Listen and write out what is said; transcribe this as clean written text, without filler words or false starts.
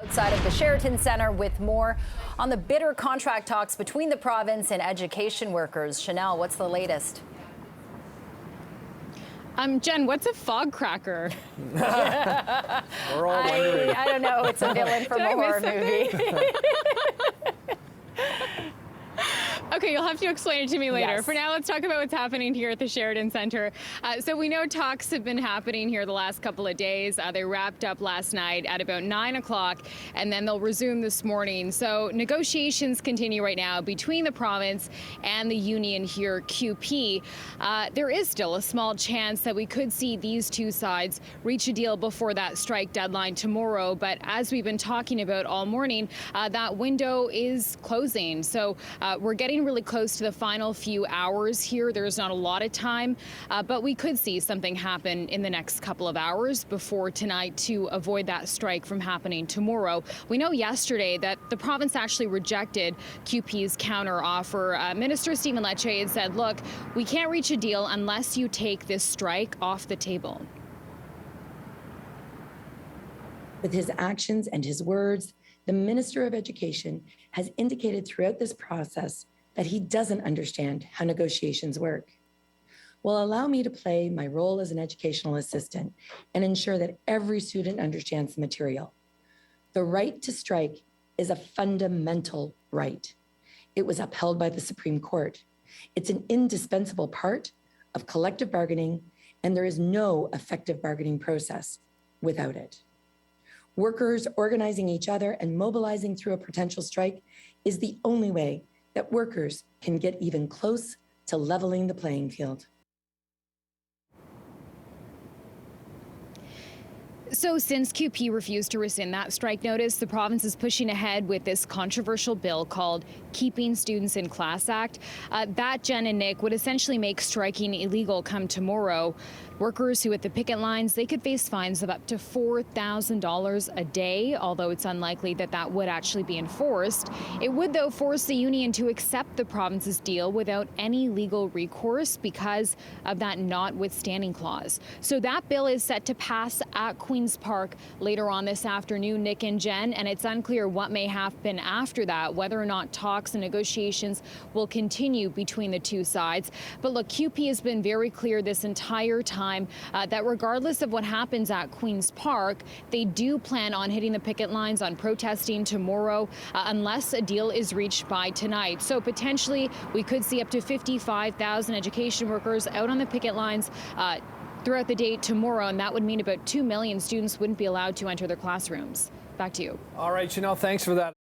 Outside of the Sheraton Center with more on the bitter contract talks between the province and education workers. Chanel, what's the latest? Jen, what's a fog cracker? We're all wondering. I don't know. It's a villain from a horror movie. Okay, you'll have to explain it to me later. Yes. For now, let's talk about what's happening here at the Sheraton Center. So we know talks have been happening here the last couple of days. They wrapped up last night at about 9 o'clock, and then they'll resume this morning. So negotiations continue right now between the province and the union here, CUPE. There is still a small chance that we could see these two sides reach a deal before that strike deadline tomorrow. But as we've been talking about all morning, that window is closing. So we're getting really close to the final few hours here. There's not a lot of time, but we could see something happen in the next couple of hours before tonight to avoid that strike from happening tomorrow. We know yesterday that the province actually rejected CUPE's counter offer. Minister Stephen Lecce had said, look, we can't reach a deal unless you take this strike off the table. With his actions and his words, the Minister of Education has indicated throughout this process that he doesn't understand how negotiations work. Well, allow me to play my role as an educational assistant and ensure that every student understands the material. The right to strike is a fundamental right. It was upheld by the Supreme Court. It's an indispensable part of collective bargaining, and there is no effective bargaining process without it. Workers organizing each other and mobilizing through a potential strike is the only way that workers can get even close to leveling the playing field. So since CUPE refused to rescind that strike notice, the province is pushing ahead with this controversial bill called Keeping Students in Class Act. That, Jen and Nick, would essentially make striking illegal come tomorrow. Workers who at the picket lines, they could face fines of up to $4,000 a day, although it's unlikely that that would actually be enforced. It would, though, force the union to accept the province's deal without any legal recourse because of that notwithstanding clause. So that bill is set to pass at Queen's Park later on this afternoon, Nick and Jen, and it's unclear what may happen after that, whether or not talks and negotiations will continue between the two sides. But look, CUPE has been very clear this entire time that regardless of what happens at Queen's Park, they do plan on hitting the picket lines, on protesting tomorrow, unless a deal is reached by tonight. So potentially we could see up to 55,000 education workers out on the picket lines throughout the day tomorrow, and that would mean about 2 million students wouldn't be allowed to enter their classrooms. Back to you. All right, Chanel, thanks for that.